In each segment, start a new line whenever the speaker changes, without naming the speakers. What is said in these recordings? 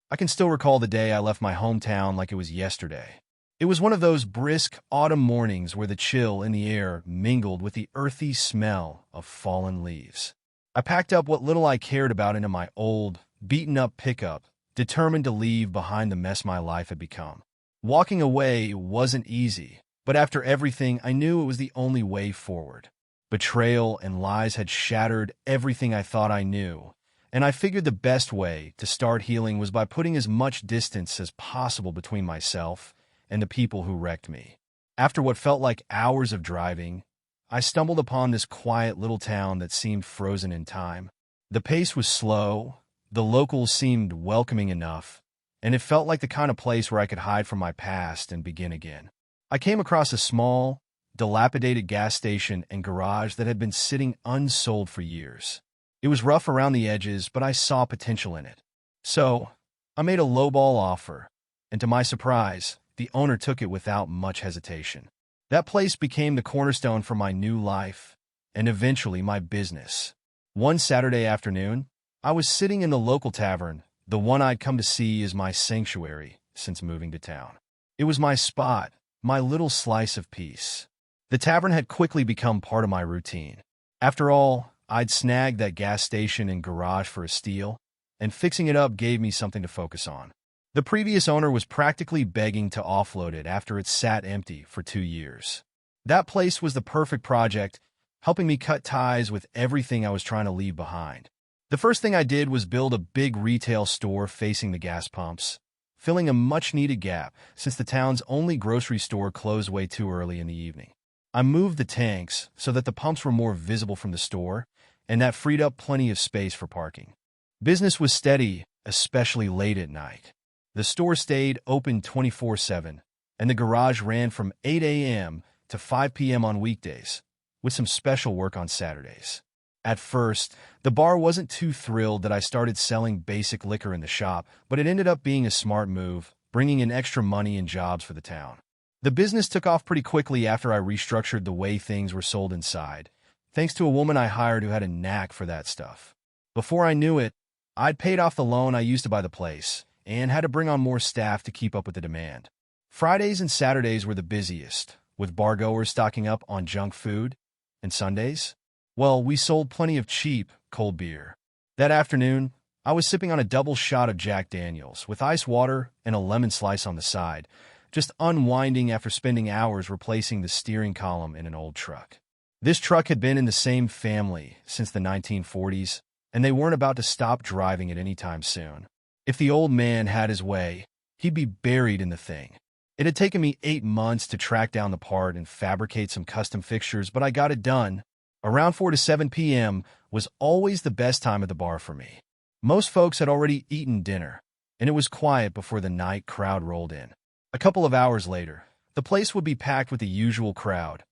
I can still recall the day I left my hometown like it was yesterday. It was one of those brisk autumn mornings where the chill in the air mingled with the earthy smell of fallen leaves. I packed up what little I cared about into my old, beaten-up pickup, determined to leave behind the mess my life had become. Walking away wasn't easy, but after everything, I knew it was the only way forward. Betrayal and lies had shattered everything I thought I knew, and I figured the best way to start healing was by putting as much distance as possible between myself and the people who wrecked me. After what felt like hours of driving, I stumbled upon this quiet little town that seemed frozen in time. The pace was slow, the locals seemed welcoming enough, and it felt like the kind of place where I could hide from my past and begin again. I came across a small, dilapidated gas station and garage that had been sitting unsold for years. It was rough around the edges, but I saw potential in it. So, I made a lowball offer, and to my surprise, the owner took it without much hesitation. That place became the cornerstone for my new life, and eventually my business. One Saturday afternoon, I was sitting in the local tavern, the one I'd come to see as my sanctuary since moving to town. It was my spot, my little slice of peace. The tavern had quickly become part of my routine. After all, I'd snagged that gas station and garage for a steal, and fixing it up gave me something to focus on. The previous owner was practically begging to offload it after it sat empty for 2 years. That place was the perfect project, helping me cut ties with everything I was trying to leave behind. The first thing I did was build a big retail store facing the gas pumps, filling a much-needed gap since the town's only grocery store closed way too early in the evening. I moved the tanks so that the pumps were more visible from the store, and that freed up plenty of space for parking. Business was steady, especially late at night. The store stayed open 24/7, and the garage ran from 8 a.m. to 5 p.m. on weekdays, with some special work on Saturdays. At first, the bar wasn't too thrilled that I started selling basic liquor in the shop, but it ended up being a smart move, bringing in extra money and jobs for the town. The business took off pretty quickly after I restructured the way things were sold inside, thanks to a woman I hired who had a knack for that stuff. Before I knew it, I'd paid off the loan I used to buy the place, and had to bring on more staff to keep up with the demand. Fridays and Saturdays were the busiest, with bargoers stocking up on junk food, and Sundays, well, we sold plenty of cheap, cold beer. That afternoon, I was sipping on a double shot of Jack Daniels with ice water and a lemon slice on the side, just unwinding after spending hours replacing the steering column in an old truck. This truck had been in the same family since the 1940s, and they weren't about to stop driving it anytime soon. If the old man had his way, he'd be buried in the thing. It had taken me 8 months to track down the part and fabricate some custom fixtures, but I got it done. Around 4 to 7 p.m. was always the best time at the bar for me. Most folks had already eaten dinner, and it was quiet before the night crowd rolled in. A couple of hours later, the place would be packed with the usual crowd,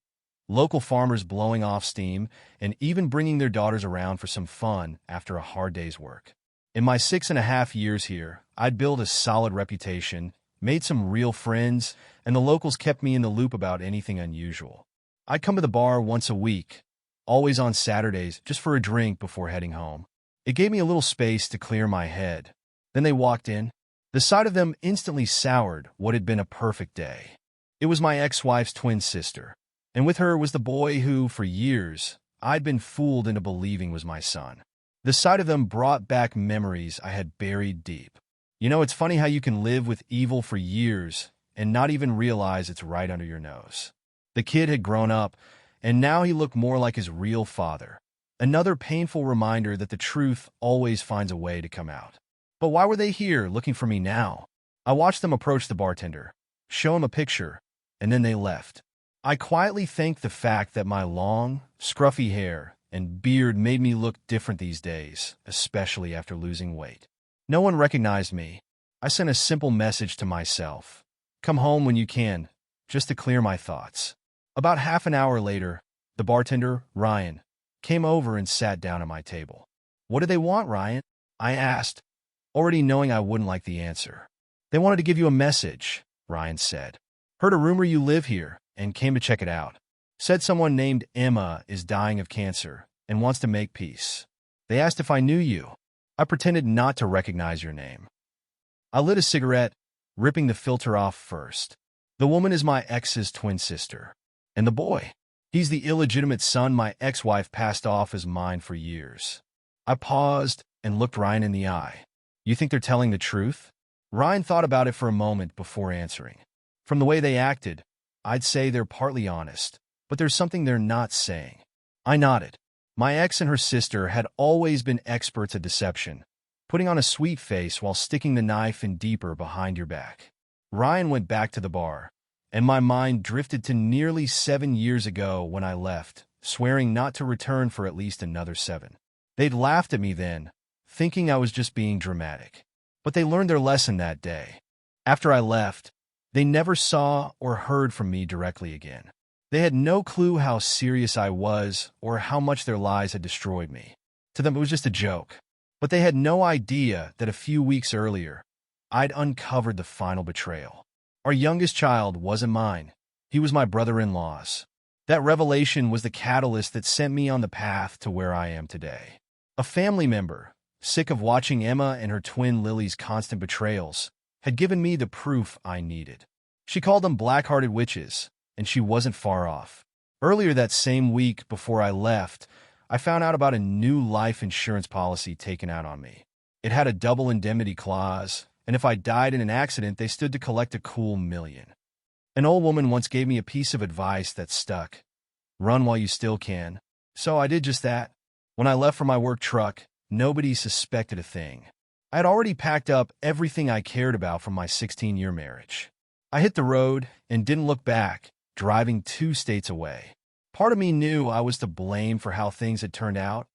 local farmers blowing off steam and even bringing their daughters around for some fun after a hard day's work. In my 6.5 years here, I'd built a solid reputation, made some real friends, and the locals kept me in the loop about anything unusual. I'd come to the bar once a week, always on Saturdays, just for a drink before heading home. It gave me a little space to clear my head. Then they walked in. The sight of them instantly soured what had been a perfect day. It was my ex-wife's twin sister, and with her was the boy who, for years, I'd been fooled into believing was my son. The sight of them brought back memories I had buried deep. You know, it's funny how you can live with evil for years and not even realize it's right under your nose. The kid had grown up, and now he looked more like his real father. Another painful reminder that the truth always finds a way to come out. But why were they here looking for me now? I watched them approach the bartender, show him a picture, and then they left. I quietly thanked the fact that my long, scruffy hair and beard made me look different these days, especially after losing weight. No one recognized me. I sent a simple message to myself. Come home when you can, just to clear my thoughts. About half an hour later, the bartender, Ryan, came over and sat down at my table. What did they want, Ryan? I asked, already knowing I wouldn't like the answer. They wanted to give you a message, Ryan said. Heard a rumor you live here and came to check it out. Said someone named Emma is dying of cancer and wants to make peace. They asked if I knew you. I pretended not to recognize your name. I lit a cigarette, ripping the filter off first. The woman is my ex's twin sister. And the boy? He's the illegitimate son my ex-wife passed off as mine for years. I paused and looked Ryan in the eye. You think they're telling the truth? Ryan thought about it for a moment before answering. From the way they acted, I'd say they're partly honest, but there's something they're not saying. I nodded. My ex and her sister had always been experts at deception, putting on a sweet face while sticking the knife in deeper behind your back. Ryan went back to the bar, and my mind drifted to nearly 7 years ago when I left, swearing not to return for at least another 7. They'd laughed at me then, thinking I was just being dramatic. But they learned their lesson that day. After I left, they never saw or heard from me directly again. They had no clue how serious I was or how much their lies had destroyed me. To them, it was just a joke. But they had no idea that a few weeks earlier, I'd uncovered the final betrayal. Our youngest child wasn't mine. He was my brother-in-law's. That revelation was the catalyst that sent me on the path to where I am today. A family member, sick of watching Emma and her twin Lily's constant betrayals, had given me the proof I needed. She called them black-hearted witches, and she wasn't far off. Earlier that same week before I left, I found out about a new life insurance policy taken out on me. It had a double indemnity clause, and if I died in an accident, they stood to collect a cool $1 million. An old woman once gave me a piece of advice that stuck. Run while you still can. So I did just that. When I left for my work truck, nobody suspected a thing. I had already packed up everything I cared about from my 16-year marriage. I hit the road and didn't look back, driving 2 states away. Part of me knew I was to blame for how things had turned out.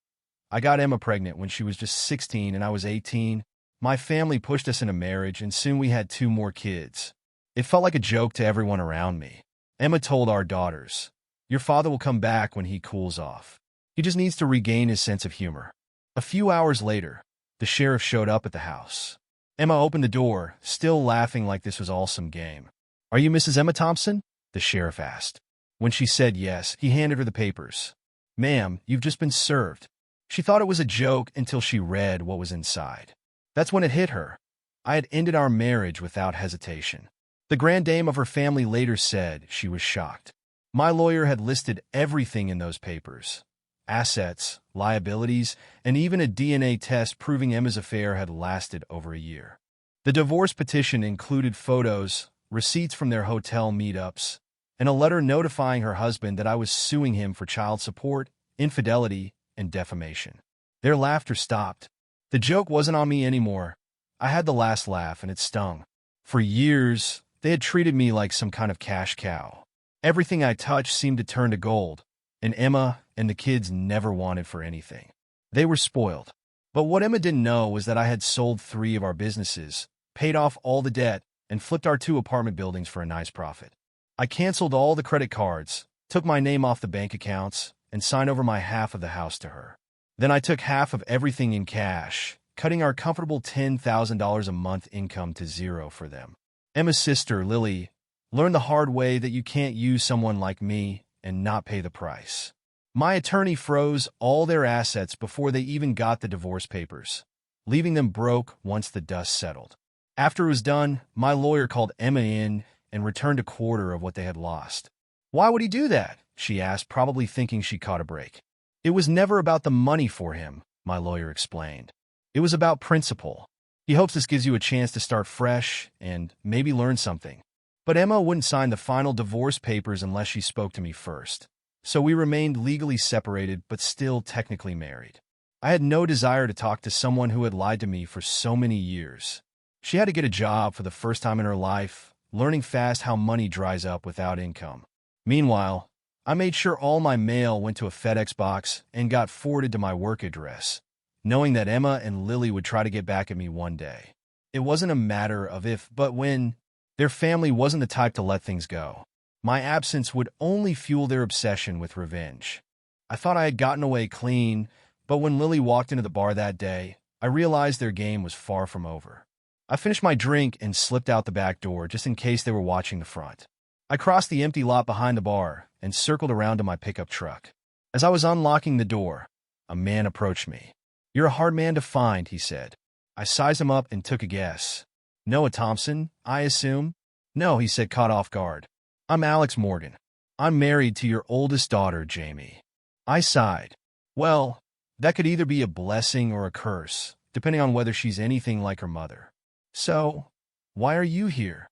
I got Emma pregnant when she was just 16 and I was 18. My family pushed us into marriage, and soon we had 2 more kids. It felt like a joke to everyone around me. Emma told our daughters, "Your father will come back when he cools off. He just needs to regain his sense of humor." A few hours later, the sheriff showed up at the house. Emma opened the door, still laughing like this was all some game. "Are you Mrs. Emma Thompson?" the sheriff asked. When she said yes, he handed her the papers. "Ma'am, you've just been served." She thought it was a joke until she read what was inside. That's when it hit her. I had ended our marriage without hesitation. The grand dame of her family later said she was shocked. My lawyer had listed everything in those papers: assets, liabilities, and even a DNA test proving Emma's affair had lasted over a year. The divorce petition included photos, receipts from their hotel meetups, and a letter notifying her husband that I was suing him for child support, infidelity, and defamation. Their laughter stopped. The joke wasn't on me anymore. I had the last laugh, and it stung. For years, they had treated me like some kind of cash cow. Everything I touched seemed to turn to gold, and Emma and the kids never wanted for anything. They were spoiled. But what Emma didn't know was that I had sold 3 of our businesses, paid off all the debt, and flipped our 2 apartment buildings for a nice profit. I canceled all the credit cards, took my name off the bank accounts, and signed over my half of the house to her. Then I took half of everything in cash, cutting our comfortable $10,000 a month income to 0 for them. Emma's sister, Lily, learned the hard way that you can't use someone like me and not pay the price. My attorney froze all their assets before they even got the divorce papers, leaving them broke once the dust settled. After it was done, my lawyer called Emma in and returned a quarter of what they had lost. "Why would he do that?" she asked, probably thinking she caught a break. "It was never about the money for him," my lawyer explained. "It was about principle. He hopes this gives you a chance to start fresh and maybe learn something." But Emma wouldn't sign the final divorce papers unless she spoke to me first. So we remained legally separated but still technically married. I had no desire to talk to someone who had lied to me for so many years. She had to get a job for the first time in her life, learning fast how money dries up without income. Meanwhile, I made sure all my mail went to a FedEx box and got forwarded to my work address, knowing that Emma and Lily would try to get back at me one day. It wasn't a matter of if, but when. Their family wasn't the type to let things go. My absence would only fuel their obsession with revenge. I thought I had gotten away clean, but when Lily walked into the bar that day, I realized their game was far from over. I finished my drink and slipped out the back door just in case they were watching the front. I crossed the empty lot behind the bar and circled around to my pickup truck. As I was unlocking the door, a man approached me. "You're a hard man to find," he said. I sized him up and took a guess. Noah Thompson, I assume? No, he said, caught off guard. I'm Alex Morgan. I'm married to your oldest daughter, Jamie. I sighed. Well, that could either be a blessing or a curse, depending on whether she's anything like her mother. So, why are you here?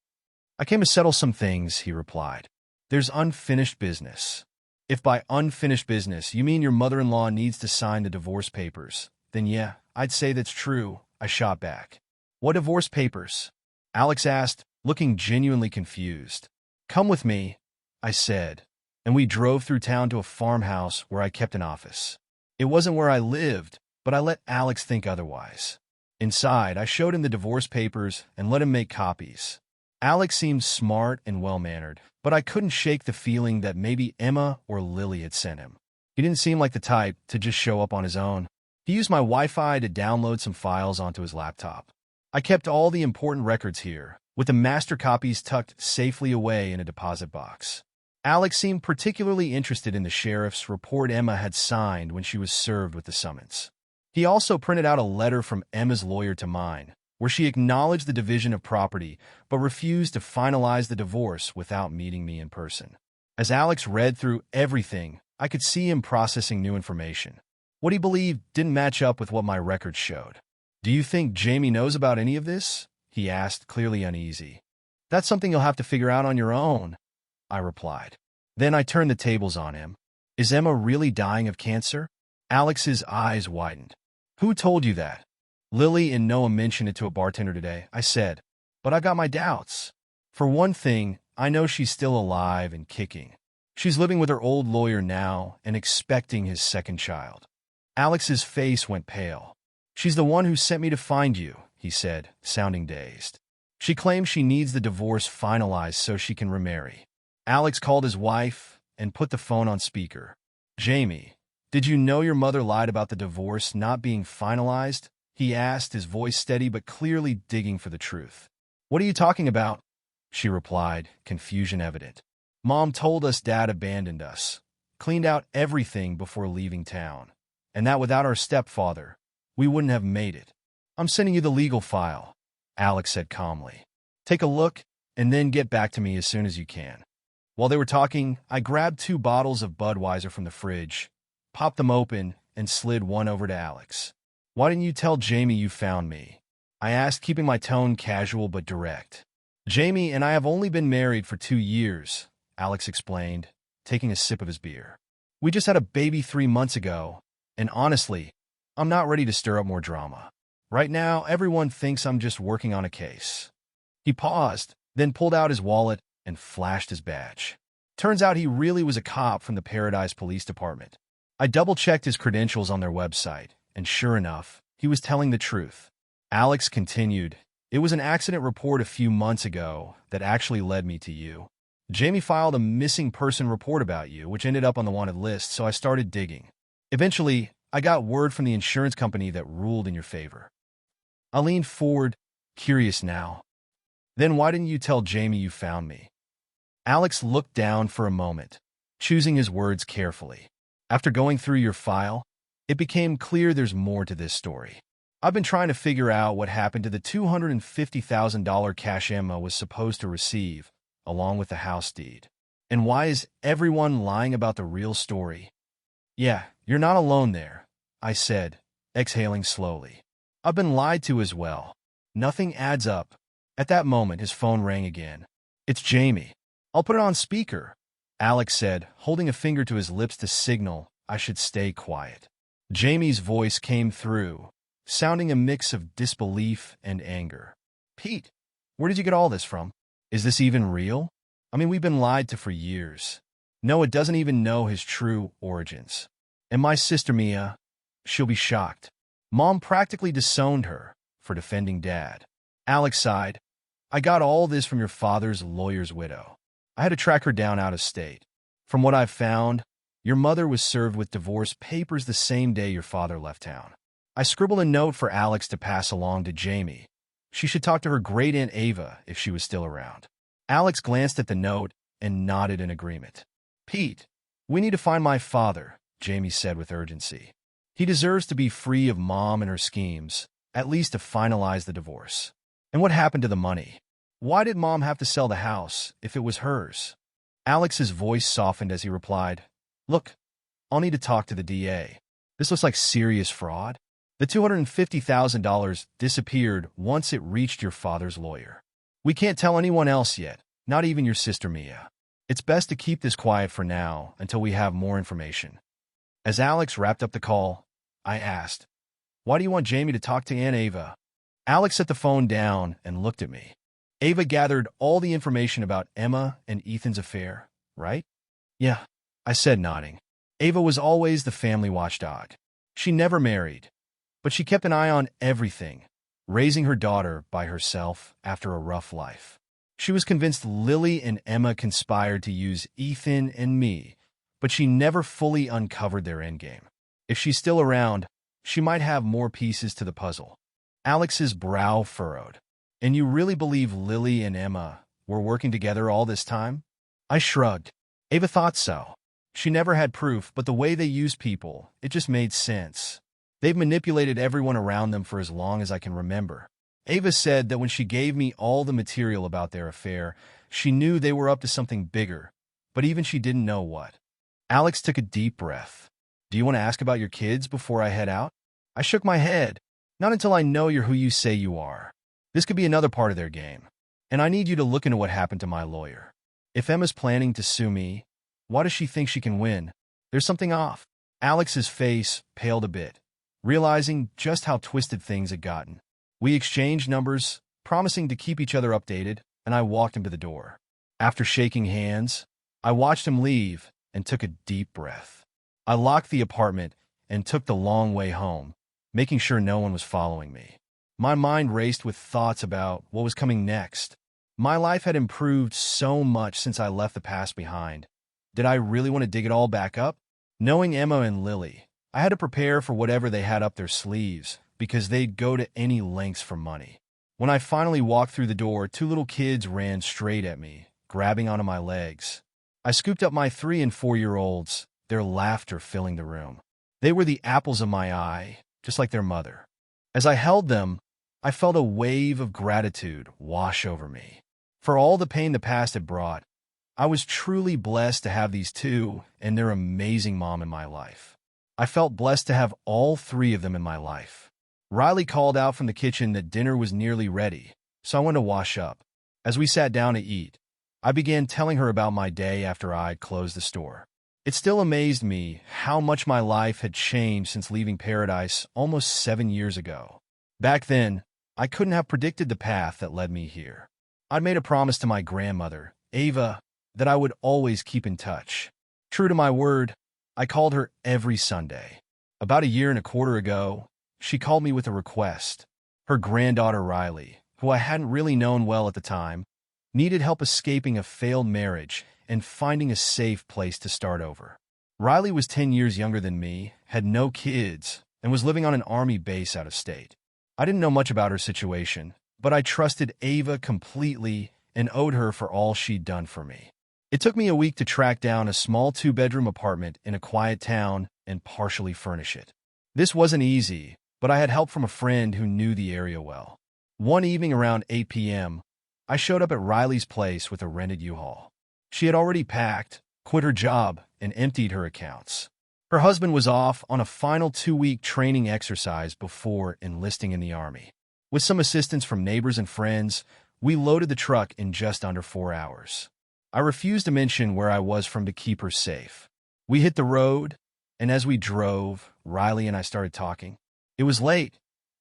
I came to settle some things, he replied. There's unfinished business. If by unfinished business you mean your mother-in-law needs to sign the divorce papers, then yeah, I'd say that's true, I shot back. What divorce papers? Alex asked, looking genuinely confused. Come with me, I said, and we drove through town to a farmhouse where I kept an office. It wasn't where I lived, but I let Alex think otherwise. Inside, I showed him the divorce papers and let him make copies. Alex seemed smart and well-mannered, but I couldn't shake the feeling that maybe Emma or Lily had sent him. He didn't seem like the type to just show up on his own. He used my Wi-Fi to download some files onto his laptop. I kept all the important records here, with the master copies tucked safely away in a deposit box. Alex seemed particularly interested in the sheriff's report Emma had signed when she was served with the summons. He also printed out a letter from Emma's lawyer to mine, where she acknowledged the division of property but refused to finalize the divorce without meeting me in person. As Alex read through everything, I could see him processing new information. What he believed didn't match up with what my records showed. Do you think Jamie knows about any of this? He asked, clearly uneasy. That's something you'll have to figure out on your own, I replied. Then I turned the tables on him. Is Emma really dying of cancer? Alex's eyes widened. Who told you that? Lily and Noah mentioned it to a bartender today, I said, but I got my doubts. For one thing, I know she's still alive and kicking. She's living with her old lawyer now and expecting his second child. Alex's face went pale. She's the one who sent me to find you, he said, sounding dazed. She claims she needs the divorce finalized so she can remarry. Alex called his wife and put the phone on speaker. Jamie, did you know your mother lied about the divorce not being finalized? He asked, his voice steady but clearly digging for the truth. What are you talking about? She replied, confusion evident. Mom told us Dad abandoned us, cleaned out everything before leaving town, and that without our stepfather, we wouldn't have made it. I'm sending you the legal file, Alex said calmly. Take a look and then get back to me as soon as you can. While they were talking, I grabbed 2 bottles of Budweiser from the fridge, popped them open, and slid one over to Alex. Why didn't you tell Jamie you found me? I asked, keeping my tone casual but direct. Jamie and I have only been married for 2 years, Alex explained, taking a sip of his beer. We just had a baby 3 months ago, and honestly, I'm not ready to stir up more drama. Right now, everyone thinks I'm just working on a case. He paused, then pulled out his wallet and flashed his badge. Turns out he really was a cop from the Paradise Police Department. I double-checked his credentials on their website, and sure enough, he was telling the truth. Alex continued, it was an accident report a few months ago that actually led me to you. Jamie filed a missing person report about you, which ended up on the wanted list, so I started digging. Eventually, I got word from the insurance company that ruled in your favor. I leaned forward, curious now. Then why didn't you tell Jamie you found me? Alex looked down for a moment, choosing his words carefully. After going through your file, it became clear there's more to this story. I've been trying to figure out what happened to the $250,000 cash Emma was supposed to receive, along with the house deed. And why is everyone lying about the real story? Yeah, you're not alone there, I said, exhaling slowly. I've been lied to as well. Nothing adds up. At that moment, his phone rang again. It's Jamie. I'll put it on speaker, Alex said, holding a finger to his lips to signal I should stay quiet. Jamie's voice came through, sounding a mix of disbelief and anger. Pete, where did you get all this from? Is this even real? I mean, we've been lied to for years. Noah doesn't even know his true origins. And my sister Mia, she'll be shocked. Mom practically disowned her for defending Dad. Alex sighed. I got all this from your father's lawyer's widow. I had to track her down out of state. From what I've found, your mother was served with divorce papers the same day your father left town. I scribbled a note for Alex to pass along to Jamie. She should talk to her great-aunt Ava if she was still around. Alex glanced at the note and nodded in agreement. Pete, we need to find my father, Jamie said with urgency. He deserves to be free of Mom and her schemes, at least to finalize the divorce. And what happened to the money? Why did Mom have to sell the house if it was hers? Alex's voice softened as he replied, "Look, I'll need to talk to the DA. This looks like serious fraud. The $250,000 disappeared once it reached your father's lawyer. We can't tell anyone else yet, not even your sister Mia. It's best to keep this quiet for now until we have more information." As Alex wrapped up the call, I asked, "Why do you want Jamie to talk to Aunt Ava?" Alex set the phone down and looked at me. "Ava gathered all the information about Emma and Ethan's affair, right?" "Yeah," I said, nodding. Ava was always the family watchdog. She never married, but she kept an eye on everything, raising her daughter by herself after a rough life. She was convinced Lily and Emma conspired to use Ethan and me, but she never fully uncovered their endgame. If she's still around, she might have more pieces to the puzzle. Alex's brow furrowed. "And you really believe Lily and Emma were working together all this time?" I shrugged. Ava thought so. She never had proof, but the way they used people, it just made sense. They've manipulated everyone around them for as long as I can remember. Ava said that when she gave me all the material about their affair, she knew they were up to something bigger, but even she didn't know what. Alex took a deep breath. "Do you want to ask about your kids before I head out?" I shook my head. "Not until I know you're who you say you are. This could be another part of their game. And I need you to look into what happened to my lawyer. If Emma's planning to sue me, why does she think she can win? There's something off." Alex's face paled a bit, realizing just how twisted things had gotten. We exchanged numbers, promising to keep each other updated, and I walked him to the door. After shaking hands, I watched him leave and took a deep breath. I locked the apartment and took the long way home, making sure no one was following me. My mind raced with thoughts about what was coming next. My life had improved so much since I left the past behind. Did I really want to dig it all back up? Knowing Emma and Lily, I had to prepare for whatever they had up their sleeves, because they'd go to any lengths for money. When I finally walked through the door, two little kids ran straight at me, grabbing onto my legs. I scooped up my 3- and 4-year-olds, their laughter filling the room. They were the apples of my eye, just like their mother. As I held them, I felt a wave of gratitude wash over me. For all the pain the past had brought, I was truly blessed to have these two and their amazing mom in my life. I felt blessed to have all 3 of them in my life. Riley called out from the kitchen that dinner was nearly ready, so I went to wash up. As we sat down to eat, I began telling her about my day after I'd closed the store. It still amazed me how much my life had changed since leaving Paradise almost 7 years ago. Back then, I couldn't have predicted the path that led me here. I'd made a promise to my grandmother, Ava, that I would always keep in touch. True to my word, I called her every Sunday. About 1.25 years ago, she called me with a request. Her granddaughter Riley, who I hadn't really known well at the time, needed help escaping a failed marriage and finding a safe place to start over. Riley was 10 years younger than me, had no kids, and was living on an army base out of state. I didn't know much about her situation, but I trusted Ava completely and owed her for all she'd done for me. It took me a week to track down a small 2-bedroom apartment in a quiet town and partially furnish it. This wasn't easy, but I had help from a friend who knew the area well. One evening around 8 p.m., I showed up at Riley's place with a rented U-Haul. She had already packed, quit her job, and emptied her accounts. Her husband was off on a final 2-week training exercise before enlisting in the Army. With some assistance from neighbors and friends, we loaded the truck in just under 4 hours. I refused to mention where I was from to keep her safe. We hit the road, and as we drove, Riley and I started talking. It was late,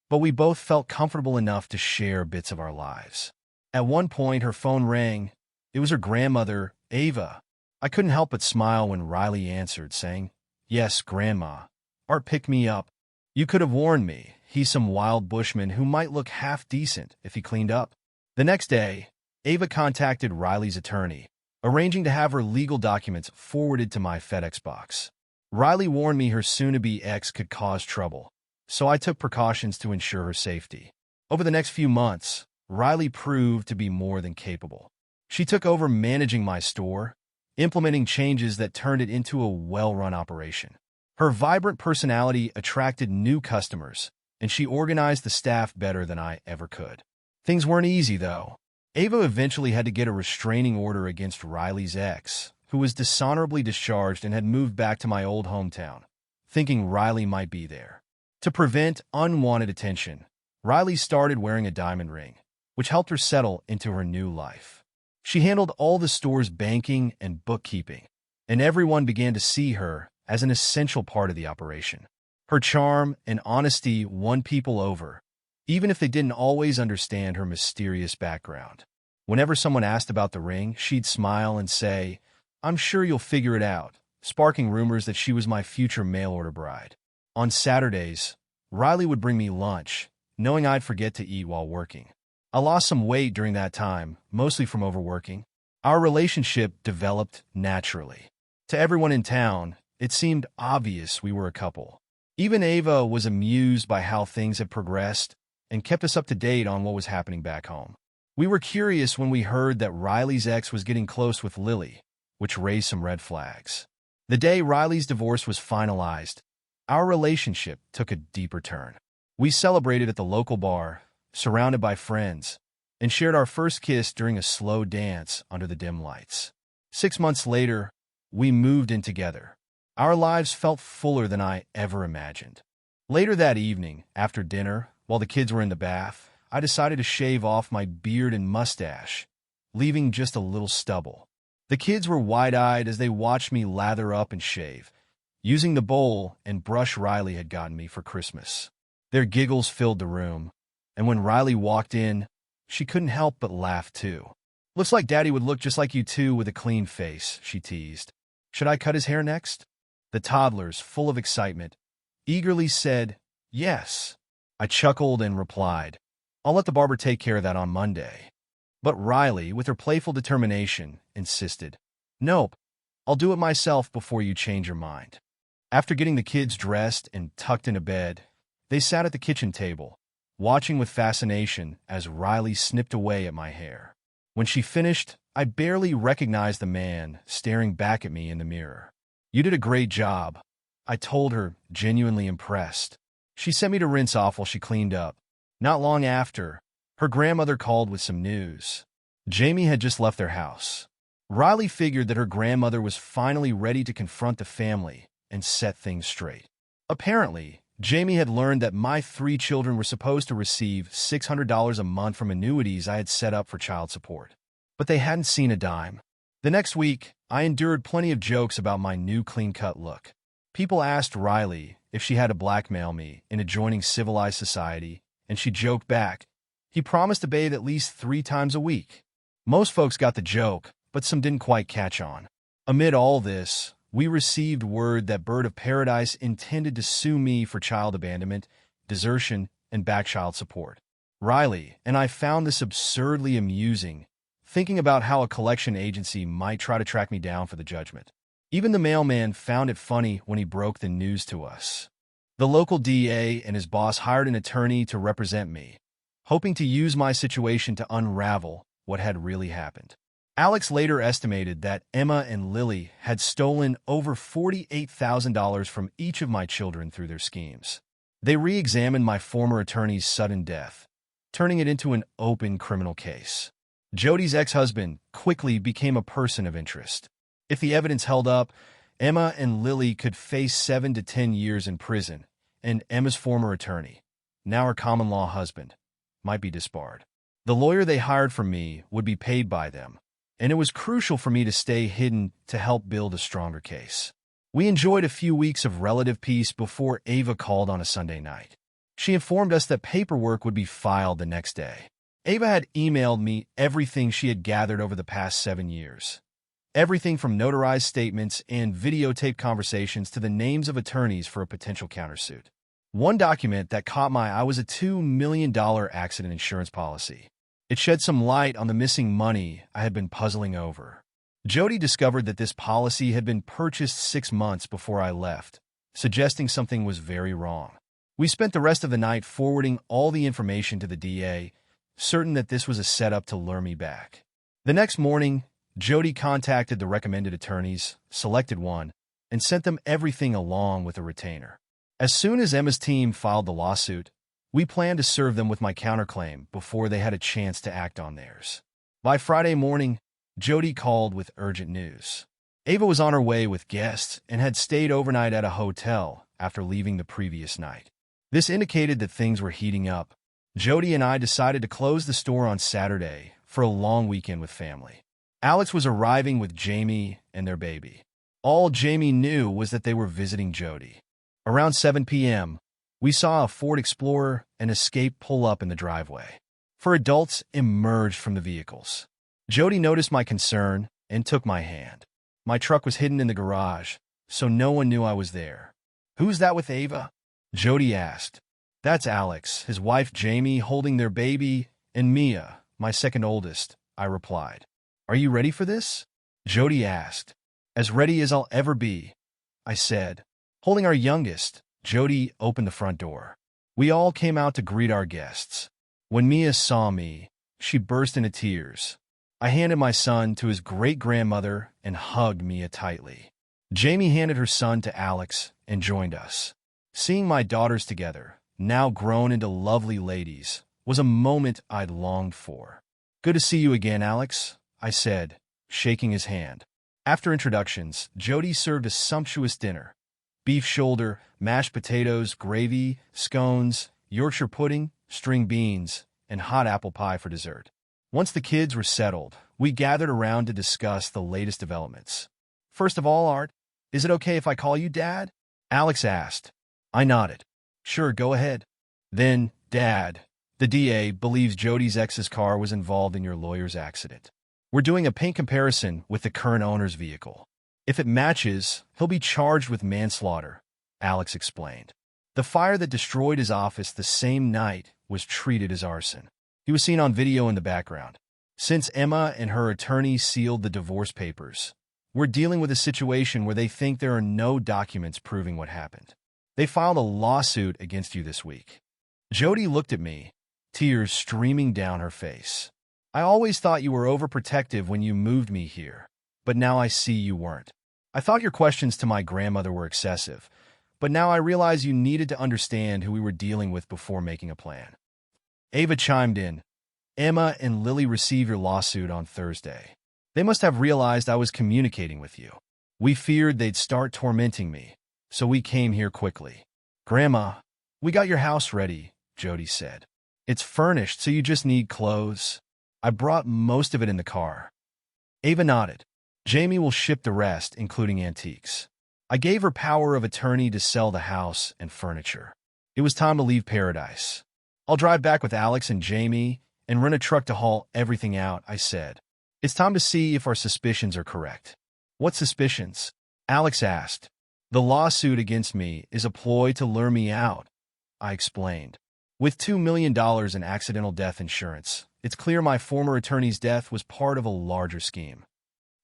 but we both felt comfortable enough to share bits of our lives. At one point, her phone rang. It was her grandmother, Ava. I couldn't help but smile when Riley answered, saying, "Yes, Grandma. Art picked me up. You could have warned me. He's some wild bushman who might look half decent if he cleaned up." The next day, Ava contacted Riley's attorney, arranging to have her legal documents forwarded to my FedEx box. Riley warned me her soon-to-be ex could cause trouble, so I took precautions to ensure her safety. Over the next few months, Riley proved to be more than capable. She took over managing my store, implementing changes that turned it into a well-run operation. Her vibrant personality attracted new customers, and she organized the staff better than I ever could. Things weren't easy, though. Ava eventually had to get a restraining order against Riley's ex, who was dishonorably discharged and had moved back to my old hometown, thinking Riley might be there. To prevent unwanted attention, Riley started wearing a diamond ring, which helped her settle into her new life. She handled all the store's banking and bookkeeping, and everyone began to see her as an essential part of the operation. Her charm and honesty won people over, even if they didn't always understand her mysterious background. Whenever someone asked about the ring, she'd smile and say, "I'm sure you'll figure it out," sparking rumors that she was my future mail-order bride. On Saturdays, Riley would bring me lunch, knowing I'd forget to eat while working. I lost some weight during that time, mostly from overworking. Our relationship developed naturally. To everyone in town, it seemed obvious we were a couple. Even Ava was amused by how things had progressed and kept us up to date on what was happening back home. We were curious when we heard that Riley's ex was getting close with Lily, which raised some red flags. The day Riley's divorce was finalized, our relationship took a deeper turn. We celebrated at the local bar, surrounded by friends, and shared our first kiss during a slow dance under the dim lights. 6 months later, we moved in together. Our lives felt fuller than I ever imagined. Later that evening, after dinner, while the kids were in the bath, I decided to shave off my beard and mustache, leaving just a little stubble. The kids were wide-eyed as they watched me lather up and shave, using the bowl and brush Riley had gotten me for Christmas. Their giggles filled the room, and when Riley walked in, she couldn't help but laugh too. "Looks like Daddy would look just like you too with a clean face," she teased. "Should I cut his hair next?" The toddlers, full of excitement, eagerly said, "Yes." I chuckled and replied, "I'll let the barber take care of that on Monday." But Riley, with her playful determination, insisted, "Nope, I'll do it myself before you change your mind." After getting the kids dressed and tucked into bed, they sat at the kitchen table, watching with fascination as Riley snipped away at my hair. When she finished, I barely recognized the man staring back at me in the mirror. "You did a great job," I told her, genuinely impressed. She sent me to rinse off while she cleaned up. Not long after, her grandmother called with some news. Jamie had just left their house. Riley figured that her grandmother was finally ready to confront the family and set things straight. Apparently, Jamie had learned that my 3 children were supposed to receive $600 a month from annuities I had set up for child support. But they hadn't seen a dime. The next week, I endured plenty of jokes about my new clean-cut look. People asked Riley if she had to blackmail me into joining civilized society, and she joked back, "He promised to bathe at least 3 times a week." Most folks got the joke, but some didn't quite catch on. Amid all this, we received word that Bird of Paradise intended to sue me for child abandonment, desertion, and back child support. Riley and I found this absurdly amusing, thinking about how a collection agency might try to track me down for the judgment. Even the mailman found it funny when he broke the news to us. The local DA and his boss hired an attorney to represent me, hoping to use my situation to unravel what had really happened. Alex later estimated that Emma and Lily had stolen over $48,000 from each of my children through their schemes. They re-examined my former attorney's sudden death, turning it into an open criminal case. Jody's ex-husband quickly became a person of interest. If the evidence held up, Emma and Lily could face 7 to 10 years in prison, and Emma's former attorney, now her common-law husband, might be disbarred. The lawyer they hired for me would be paid by them, and it was crucial for me to stay hidden to help build a stronger case. We enjoyed a few weeks of relative peace before Ava called on a Sunday night. She informed us that paperwork would be filed the next day. Ava had emailed me everything she had gathered over the past 7 years. Everything from notarized statements and videotaped conversations to the names of attorneys for a potential countersuit. One document that caught my eye was a $2 million accident insurance policy. It shed some light on the missing money I had been puzzling over. Jody discovered that this policy had been purchased 6 months before I left, suggesting something was very wrong. We spent the rest of the night forwarding all the information to the DA, certain that this was a setup to lure me back. The next morning, Jody contacted the recommended attorneys, selected one, and sent them everything along with a retainer. As soon as Emma's team filed the lawsuit, We planned to serve them with my counterclaim before they had a chance to act on theirs. By Friday morning, Jody called with urgent news. Ava was on her way with guests and had stayed overnight at a hotel after leaving the previous night. This indicated that things were heating up. Jody and I decided to close the store on Saturday for a long weekend with family. Alex was arriving with Jamie and their baby. All Jamie knew was that they were visiting Jody. Around 7 p.m., we saw a Ford Explorer and Escape pull up in the driveway. Four adults emerged from the vehicles. Jody noticed my concern and took my hand. My truck was hidden in the garage, so no one knew I was there. "Who's that with Ava?" Jody asked. "That's Alex, his wife Jamie holding their baby, and Mia, my second oldest," I replied. "Are you ready for this?" Jody asked. "As ready as I'll ever be," I said. Holding our youngest, Jody opened the front door. We all came out to greet our guests. When Mia saw me, she burst into tears. I handed my son to his great-grandmother and hugged Mia tightly. Jamie handed her son to Alex and joined us. Seeing my daughters together, now grown into lovely ladies, was a moment I'd longed for. "Good to see you again, Alex," I said, shaking his hand. After introductions, Jody served a sumptuous dinner. Beef shoulder, mashed potatoes, gravy, scones, Yorkshire pudding, string beans, and hot apple pie for dessert. Once the kids were settled, we gathered around to discuss the latest developments. "First of all, Art, is it okay if I call you Dad?" Alex asked. I nodded. "Sure, go ahead." Then, "Dad, the DA believes Jody's ex's car was involved in your lawyer's accident. We're doing a paint comparison with the current owner's vehicle. If it matches, he'll be charged with manslaughter," Alex explained. "The fire that destroyed his office the same night was treated as arson. He was seen on video in the background. Since Emma and her attorney sealed the divorce papers, we're dealing with a situation where they think there are no documents proving what happened. They filed a lawsuit against you this week." Jody looked at me, tears streaming down her face. "I always thought you were overprotective when you moved me here, but now I see you weren't. I thought your questions to my grandmother were excessive, but now I realize you needed to understand who we were dealing with before making a plan." Ava chimed in. "Emma and Lily received your lawsuit on Thursday. They must have realized I was communicating with you. We feared they'd start tormenting me, so we came here quickly." "Grandma, we got your house ready," Jody said. "It's furnished, so you just need clothes. I brought most of it in the car." Ava nodded. "Jamie will ship the rest, including antiques." I gave her power of attorney to sell the house and furniture. It was time to leave paradise. "I'll drive back with Alex and Jamie and rent a truck to haul everything out," I said. "It's time to see if our suspicions are correct." "What suspicions?" Alex asked. "The lawsuit against me is a ploy to lure me out," I explained. "With $2 million in accidental death insurance, it's clear my former attorney's death was part of a larger scheme."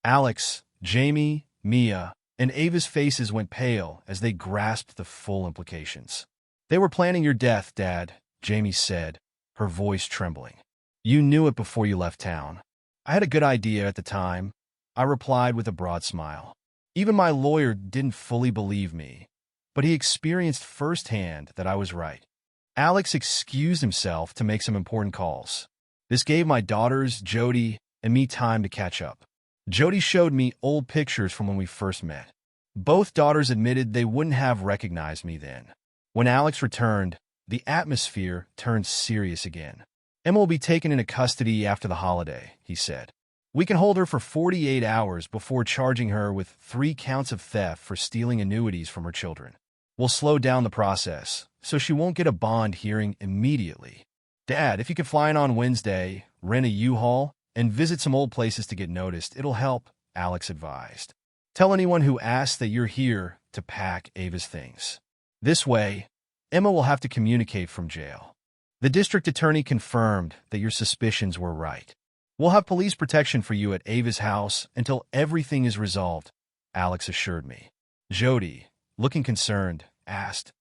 Alex, Jamie, Mia, and Ava's faces went pale as they grasped the full implications. "They were planning your death, Dad," Jamie said, her voice trembling. "You knew it before you left town." "I had a good idea at the time," I replied with a broad smile. Even my lawyer didn't fully believe me, but he experienced firsthand that I was right. Alex excused himself to make some important calls. This gave my daughters, Jody, and me time to catch up. Jody showed me old pictures from when we first met. Both daughters admitted they wouldn't have recognized me then. When Alex returned, the atmosphere turned serious again. "Emma will be taken into custody after the holiday," he said. "We can hold her for 48 hours before charging her with 3 counts of theft for stealing annuities from her children. We'll slow down the process, so she won't get a bond hearing immediately. Dad, if you could fly in on Wednesday, rent a U-Haul, and visit some old places to get noticed, it'll help," Alex advised. "Tell anyone who asks that you're here to pack Ava's things. This way, Emma will have to communicate from jail." The district attorney confirmed that your suspicions were right. "We'll have police protection for you at Ava's house until everything is resolved," Alex assured me. Jody, looking concerned, asked,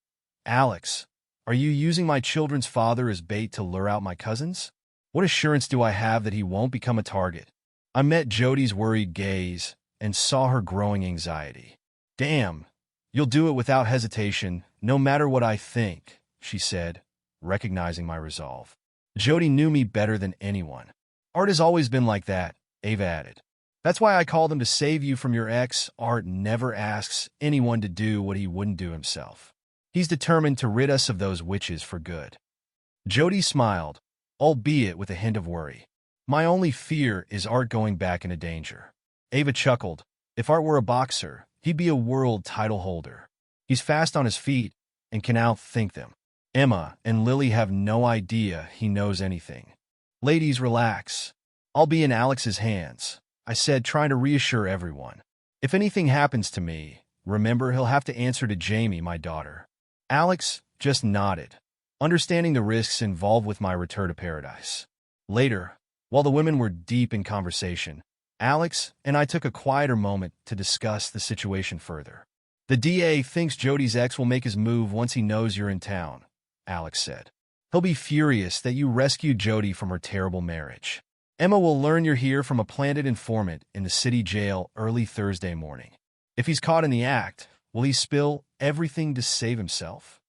"Alex, are you using my children's father as bait to lure out my cousins? What assurance do I have that he won't become a target?" I met Jody's worried gaze and saw her growing anxiety. "Damn, you'll do it without hesitation, no matter what I think," she said, recognizing my resolve. Jody knew me better than anyone. Art has always been like that, Ava added. That's why I called him to save you from your ex. Art never asks anyone to do what he wouldn't do himself. He's determined to rid us of those witches for good. Jody smiled, albeit with a hint of worry. My only fear is Art going back into danger. Ava chuckled. If Art were a boxer, he'd be a world title holder. He's fast on his feet and can outthink them. Emma and Lily have no idea he knows anything. Ladies, relax. I'll be in Alex's hands, I said, trying to reassure everyone. If anything happens to me, remember he'll have to answer to Jamie, my daughter. Alex just nodded, understanding the risks involved with my return to paradise. Later, while the women were deep in conversation, Alex and I took a quieter moment to discuss the situation further. The DA thinks Jody's ex will make his move once he knows you're in town, Alex said. He'll be furious that you rescued Jody from her terrible marriage. Emma will learn you're here from a planted informant in the city jail early Thursday morning. If he's caught in the act, will he spill everything to save himself?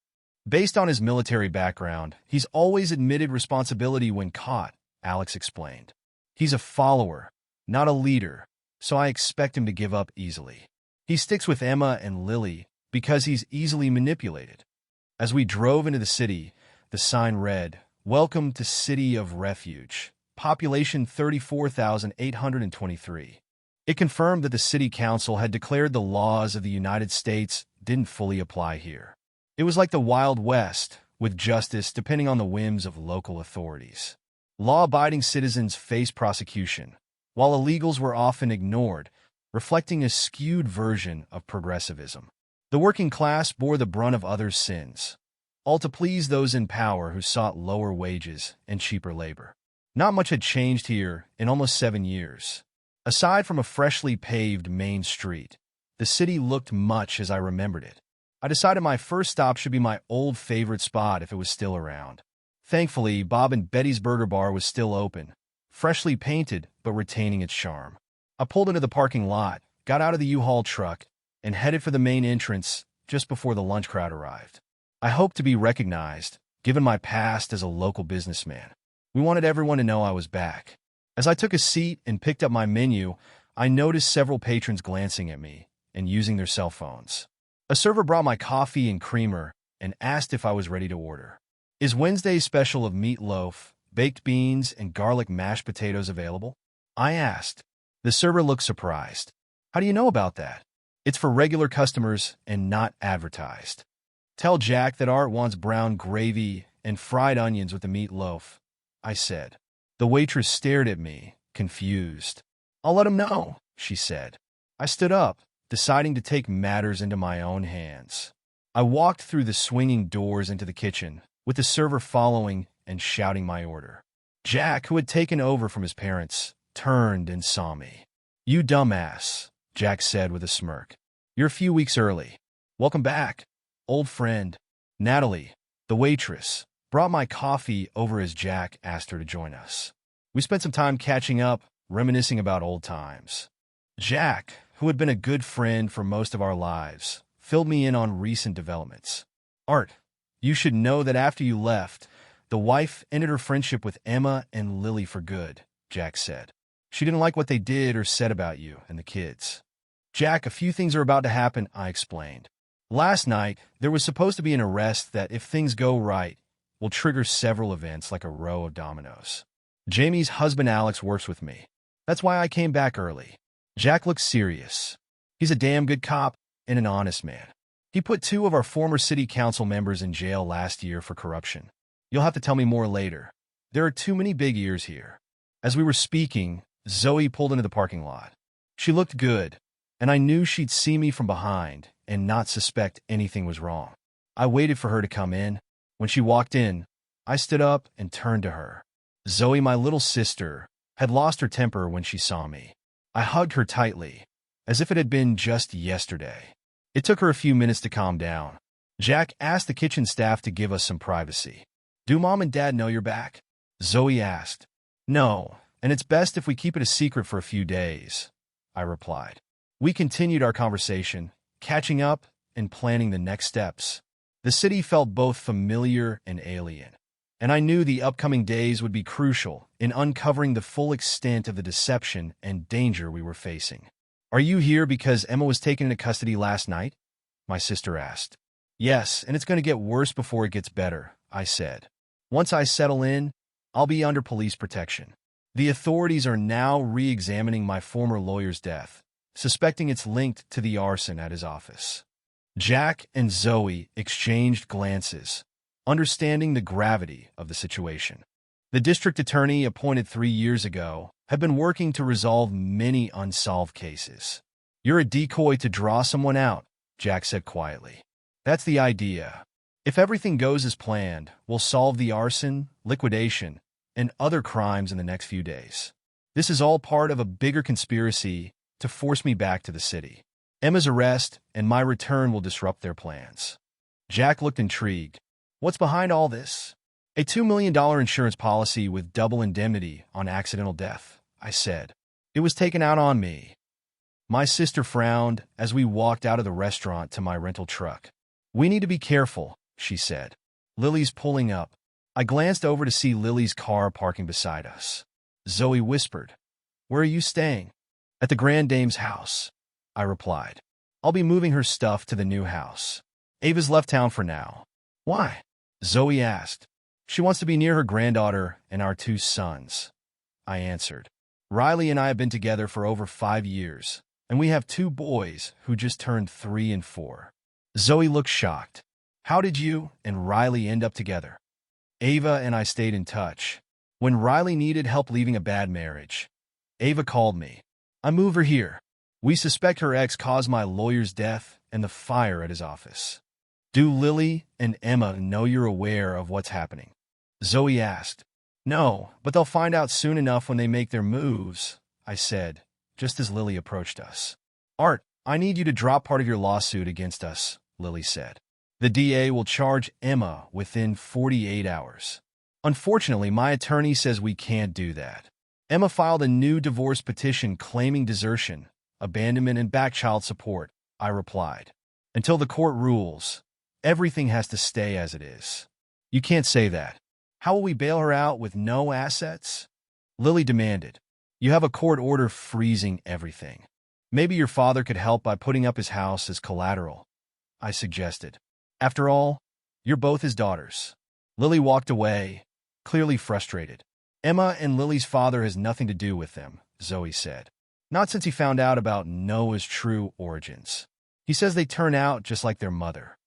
Based on his military background, he's always admitted responsibility when caught, Alex explained. He's a follower, not a leader, so I expect him to give up easily. He sticks with Emma and Lily because he's easily manipulated. As we drove into the city, the sign read, "Welcome to City of Refuge, population 34,823. It confirmed that the city council had declared the laws of the United States didn't fully apply here. It was like the Wild West, with justice depending on the whims of local authorities. Law-abiding citizens faced prosecution, while illegals were often ignored, reflecting a skewed version of progressivism. The working class bore the brunt of others' sins, all to please those in power who sought lower wages and cheaper labor. Not much had changed here in almost 7 years. Aside from a freshly paved main street, the city looked much as I remembered it. I decided my first stop should be my old favorite spot if it was still around. Thankfully, Bob and Betty's Burger Bar was still open, freshly painted but retaining its charm. I pulled into the parking lot, got out of the U-Haul truck, and headed for the main entrance just before the lunch crowd arrived. I hoped to be recognized, given my past as a local businessman. We wanted everyone to know I was back. As I took a seat and picked up my menu, I noticed several patrons glancing at me and using their cell phones. A server brought my coffee and creamer and asked if I was ready to order. Is Wednesday's special of meatloaf, baked beans, and garlic mashed potatoes available? I asked. The server looked surprised. How do you know about that? It's for regular customers and not advertised. Tell Jack that Art wants brown gravy and fried onions with the meatloaf, I said. The waitress stared at me, confused. I'll let him know, she said. I stood up, deciding to take matters into my own hands. I walked through the swinging doors into the kitchen, with the server following and shouting my order. Jack, who had taken over from his parents, turned and saw me. You dumbass, Jack said with a smirk. You're a few weeks early. Welcome back. Old friend, Natalie, the waitress, brought my coffee over as Jack asked her to join us. We spent some time catching up, reminiscing about old times. Jack, who had been a good friend for most of our lives, filled me in on recent developments. Art, you should know that after you left, the wife ended her friendship with Emma and Lily for good, Jack said. She didn't like what they did or said about you and the kids. Jack, a few things are about to happen, I explained. Last night, there was supposed to be an arrest that, if things go right, will trigger several events like a row of dominoes. Jamie's husband Alex works with me. That's why I came back early. Jack looks serious. He's a damn good cop and an honest man. He put 2 of our former city council members in jail last year for corruption. You'll have to tell me more later. There are too many big ears here. As we were speaking, Zoe pulled into the parking lot. She looked good, and I knew she'd see me from behind and not suspect anything was wrong. I waited for her to come in. When she walked in, I stood up and turned to her. Zoe, my little sister, had lost her temper when she saw me. I hugged her tightly, as if it had been just yesterday. It took her a few minutes to calm down. Jack asked the kitchen staff to give us some privacy. Do Mom and Dad know you're back? Zoe asked. No, and it's best if we keep it a secret for a few days, I replied. We continued our conversation, catching up and planning the next steps. The city felt both familiar and alien. and I knew the upcoming days would be crucial in uncovering the full extent of the deception and danger we were facing. "Are you here because Emma was taken into custody last night?" my sister asked. "Yes, and it's going to get worse before it gets better," I said. "Once I settle in, I'll be under police protection. The authorities are now re-examining my former lawyer's death, suspecting it's linked to the arson at his office." Jack and Zoe exchanged glances, understanding the gravity of the situation. The district attorney appointed 3 years ago had been working to resolve many unsolved cases. "You're a decoy to draw someone out," Jack said quietly. "That's the idea. If everything goes as planned, we'll solve the arson, liquidation, and other crimes in the next few days. This is all part of a bigger conspiracy to force me back to the city. Emma's arrest and my return will disrupt their plans." Jack looked intrigued. "What's behind all this?" "A $2 million insurance policy with double indemnity on accidental death," I said. "It was taken out on me." My sister frowned as we walked out of the restaurant to my rental truck. "We need to be careful," she said. "Lily's pulling up." I glanced over to see Lily's car parking beside us. Zoe whispered, "Where are you staying?" "At the Grand Dame's house," I replied. "I'll be moving her stuff to the new house. Ava's left town for now." "Why?" Zoe asked. "She wants to be near her granddaughter and our 2 sons," I answered. "Riley and I have been together for over 5 years, and we have 2 boys who just turned 3 and 4. Zoe looked shocked. "How did you and Riley end up together?" "Ava and I stayed in touch. When Riley needed help leaving a bad marriage, Ava called me. I moved her here. We suspect her ex caused my lawyer's death and the fire at his office." "Do Lily and Emma know you're aware of what's happening?" Zoe asked. "No, but they'll find out soon enough when they make their moves," I said, just as Lily approached us. "Art, I need you to drop part of your lawsuit against us," Lily said. "The DA will charge Emma within 48 hours. Unfortunately, my attorney says we can't do that." Emma filed a new divorce petition claiming desertion, abandonment, and back child support, I replied. "Until the court rules, everything has to stay as it is." "You can't say that. How will we bail her out with no assets?" Lily demanded. "You have a court order freezing everything. Maybe your father could help by putting up his house as collateral," I suggested. "After all, you're both his daughters." Lily walked away, clearly frustrated. "Emma and Lily's father has nothing to do with them," Zoe said. "Not since he found out about Noah's true origins. He says they turn out just like their mother."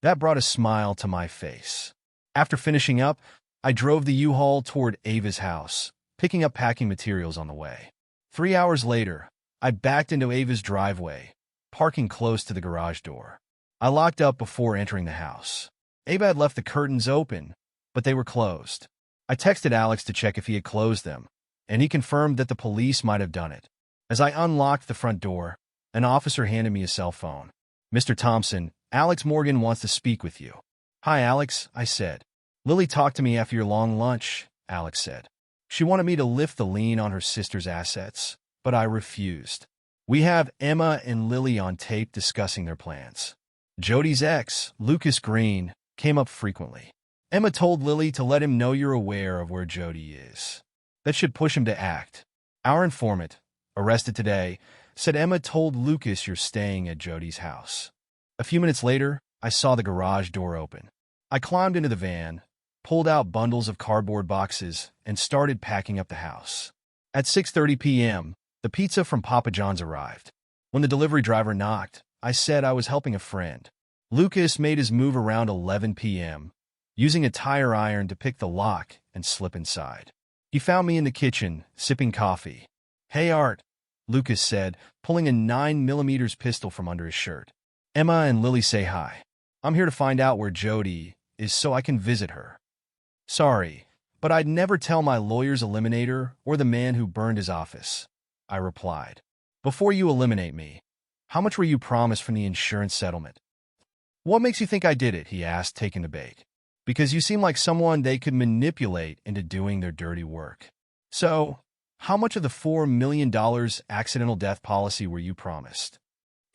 That brought a smile to my face. After finishing up, I drove the U-Haul toward Ava's house, picking up packing materials on the way. 3 hours later, I backed into Ava's driveway, parking close to the garage door. I locked up before entering the house. Ava had left the curtains open, but they were closed. I texted Alex to check if he had closed them, and he confirmed that the police might have done it. As I unlocked the front door, an officer handed me a cell phone. "Mr. Thompson, Alex Morgan wants to speak with you." "Hi, Alex," I said. "Lily talked to me after your long lunch," Alex said. "She wanted me to lift the lien on her sister's assets, but I refused. We have Emma and Lily on tape discussing their plans." Jody's ex, Lucas Green, came up frequently. "Emma told Lily to let him know you're aware of where Jody is. That should push him to act. Our informant, arrested today, said Emma told Lucas you're staying at Jody's house." A few minutes later, I saw the garage door open. I climbed into the van, pulled out bundles of cardboard boxes, and started packing up the house. At 6:30 p.m., the pizza from Papa John's arrived. When the delivery driver knocked, I said I was helping a friend. Lucas made his move around 11 p.m., using a tire iron to pick the lock and slip inside. He found me in the kitchen, sipping coffee. "Hey, Art," Lucas said, pulling a 9mm pistol from under his shirt. "Emma and Lily say hi. I'm here to find out where Jody is so I can visit her." "Sorry, but I'd never tell my lawyer's eliminator or the man who burned his office," I replied. "Before you eliminate me, how much were you promised from the insurance settlement?" "What makes you think I did it?" he asked, taking the bait. "Because you seem like someone they could manipulate into doing their dirty work. So, how much of the $4 million accidental death policy were you promised?"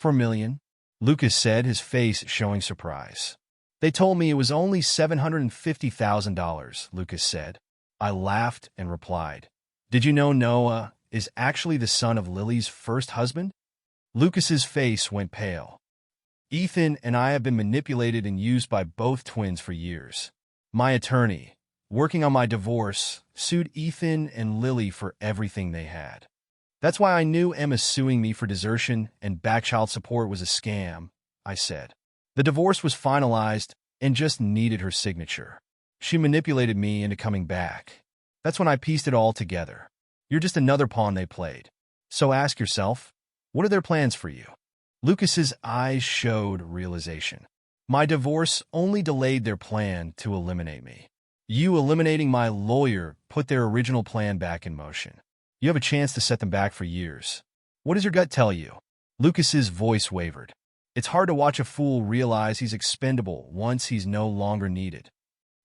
"4 million," Lucas said, his face showing surprise. They told me it was only $750,000, Lucas said. I laughed and replied, "Did you know Noah is actually the son of Lily's first husband?" Lucas's face went pale. "Ethan and I have been manipulated and used by both twins for years. My attorney, working on my divorce, sued Ethan and Lily for everything they had. That's why I knew Emma suing me for desertion and back child support was a scam," I said. "The divorce was finalized and just needed her signature. She manipulated me into coming back. That's when I pieced it all together. You're just another pawn they played. So ask yourself, what are their plans for you?" Lucas's eyes showed realization. "My divorce only delayed their plan to eliminate me. You eliminating my lawyer put their original plan back in motion. You have a chance to set them back for years. What does your gut tell you?" Lucas's voice wavered. "It's hard to watch a fool realize he's expendable once he's no longer needed."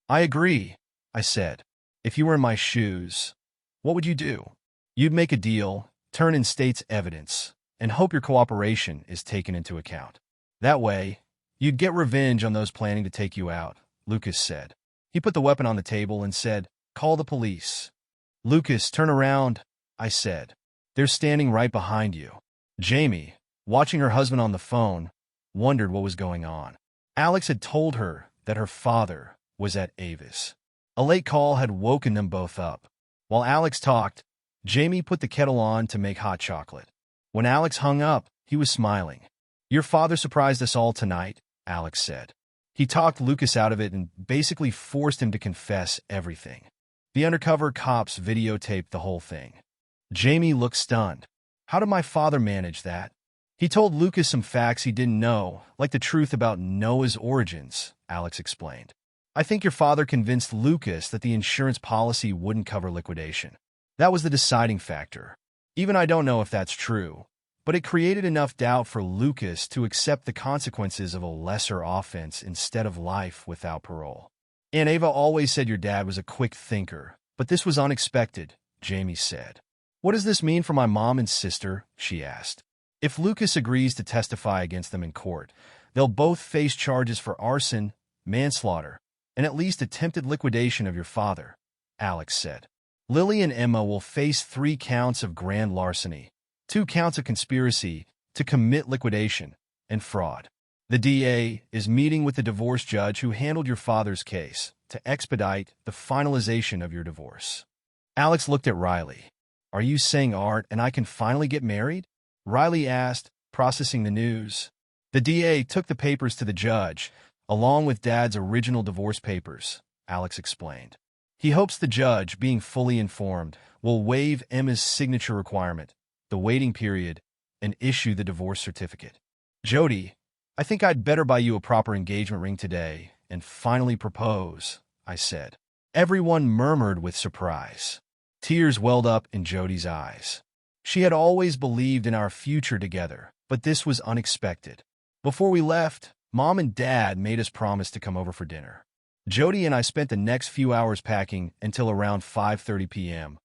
"I agree," I said. "If you were in my shoes, what would you do?" "You'd make a deal, turn in state's evidence, and hope your cooperation is taken into account. That way, you'd get revenge on those planning to take you out," Lucas said. He put the weapon on the table and said, "Call the police." "Lucas, turn around," I said. "They're standing right behind you." Jamie, watching her husband on the phone, wondered what was going on. Alex had told her that her father was at Avis. A late call had woken them both up. While Alex talked, Jamie put the kettle on to make hot chocolate. When Alex hung up, he was smiling. "Your father surprised us all tonight," Alex said. "He talked Lucas out of it and basically forced him to confess everything. The undercover cops videotaped the whole thing." Jamie looked stunned. "How did my father manage that?" "He told Lucas some facts he didn't know, like the truth about Noah's origins," Alex explained. "I think your father convinced Lucas that the insurance policy wouldn't cover liquidation. That was the deciding factor. Even I don't know if that's true, but it created enough doubt for Lucas to accept the consequences of a lesser offense instead of life without parole." "Aunt Ava always said your dad was a quick thinker, but this was unexpected," Jamie said. "What does this mean for my mom and sister?" she asked. "If Lucas agrees to testify against them in court, they'll both face charges for arson, manslaughter, and at least attempted liquidation of your father," Alex said. "Lily and Emma will face 3 counts of grand larceny, 2 counts of conspiracy to commit liquidation, and fraud. The DA is meeting with the divorce judge who handled your father's case to expedite the finalization of your divorce." Alex looked at Riley. "Are you saying Art and I can finally get married?" Riley asked, processing the news. "The DA took the papers to the judge, along with Dad's original divorce papers," Alex explained. "He hopes the judge, being fully informed, will waive Emma's signature requirement, the waiting period, and issue the divorce certificate." "Jody, I think I'd better buy you a proper engagement ring today and finally propose," I said. Everyone murmured with surprise. Tears welled up in Jody's eyes. She had always believed in our future together, but this was unexpected. Before we left, Mom and Dad made us promise to come over for dinner. Jody and I spent the next few hours packing until around 5:30 p.m.,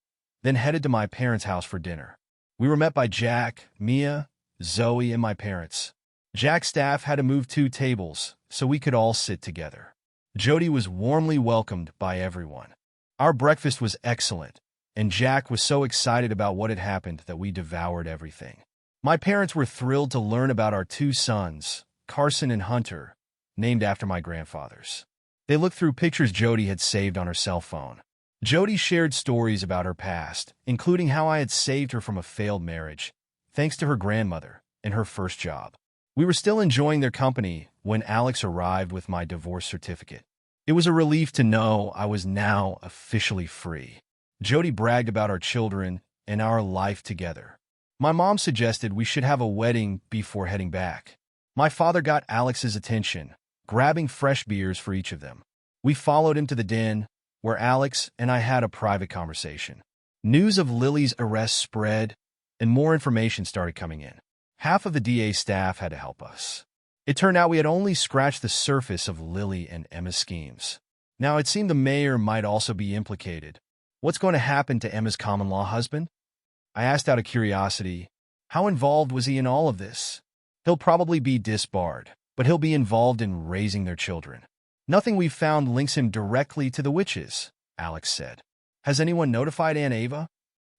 then headed to my parents' house for dinner. We were met by Jack, Mia, Zoe, and my parents. Jack's staff had to move 2 tables so we could all sit together. Jody was warmly welcomed by everyone. Our breakfast was excellent, and Jack was so excited about what had happened that we devoured everything. My parents were thrilled to learn about our 2 sons, Carson and Hunter, named after my grandfathers. They looked through pictures Jody had saved on her cell phone. Jody shared stories about her past, including how I had saved her from a failed marriage, thanks to her grandmother and her first job. We were still enjoying their company when Alex arrived with my divorce certificate. It was a relief to know I was now officially free. Jody bragged about our children and our life together. My mom suggested we should have a wedding before heading back. My father got Alex's attention, grabbing fresh beers for each of them. We followed him to the den, where Alex and I had a private conversation. News of Lily's arrest spread, and more information started coming in. Half of the DA staff had to help us. It turned out we had only scratched the surface of Lily and Emma's schemes. Now it seemed the mayor might also be implicated. What's going to happen to Emma's common-law husband? I asked out of curiosity. How involved was he in all of this? He'll probably be disbarred, but he'll be involved in raising their children. Nothing we've found links him directly to the witches, Alex said. Has anyone notified Aunt Ava?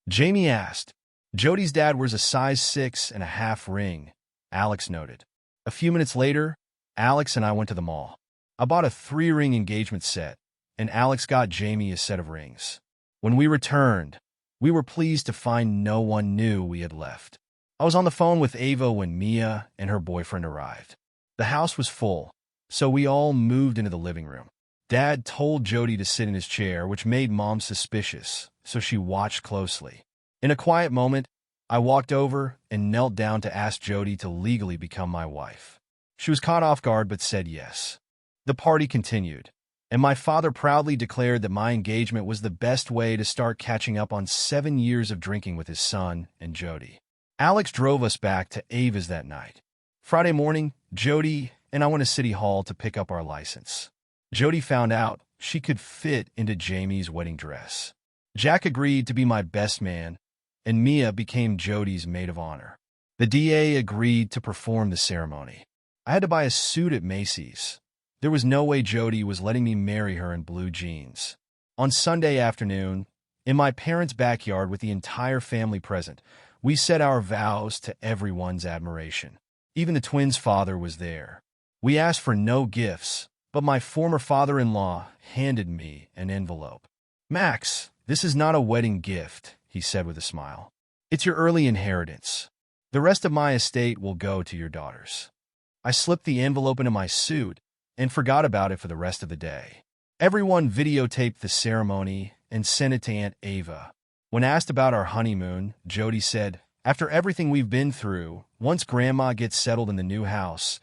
Jamie asked. Jody's dad wears a size 6.5 ring, Alex noted. A few minutes later, Alex and I went to the mall. I bought a 3-ring engagement set, and Alex got Jamie a set of rings. When we returned, we were pleased to find no one knew we had left. I was on the phone with Ava when Mia and her boyfriend arrived. The house was full, so we all moved into the living room. Dad told Jody to sit in his chair, which made Mom suspicious, so she watched closely. In a quiet moment, I walked over and knelt down to ask Jody to legally become my wife. She was caught off guard but said yes. The party continued, and my father proudly declared that my engagement was the best way to start catching up on 7 years of drinking with his son and Jody. Alex drove us back to Ava's that night. Friday morning, Jody and I went to City Hall to pick up our license. Jody found out she could fit into Jamie's wedding dress. Jack agreed to be my best man, and Mia became Jody's maid of honor. The DA agreed to perform the ceremony. I had to buy a suit at Macy's. There was no way Jody was letting me marry her in blue jeans. On Sunday afternoon, in my parents' backyard with the entire family present, we said our vows to everyone's admiration. Even the twins' father was there. We asked for no gifts, but my former father-in-law handed me an envelope. "Max, this is not a wedding gift," he said with a smile. "It's your early inheritance. The rest of my estate will go to your daughters." I slipped the envelope into my suit and forgot about it for the rest of the day. Everyone videotaped the ceremony and sent it to Aunt Ava. When asked about our honeymoon, Jody said, "After everything we've been through, once Grandma gets settled in the new house,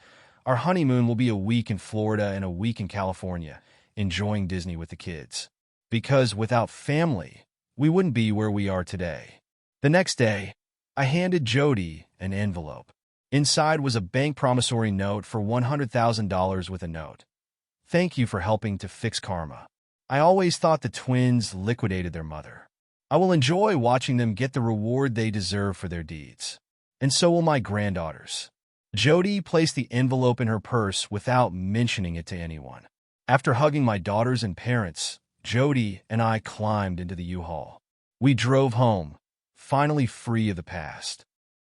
our honeymoon will be a week in Florida and a week in California, enjoying Disney with the kids. Because without family, we wouldn't be where we are today." The next day, I handed Jody an envelope. Inside was a bank promissory note for $100,000 with a note. "Thank you for helping to fix karma. I always thought the twins liquidated their mother. I will enjoy watching them get the reward they deserve for their deeds. And so will my granddaughters." Jody placed the envelope in her purse without mentioning it to anyone. After hugging my daughters and parents, Jody and I climbed into the U-Haul. We drove home, finally free of the past.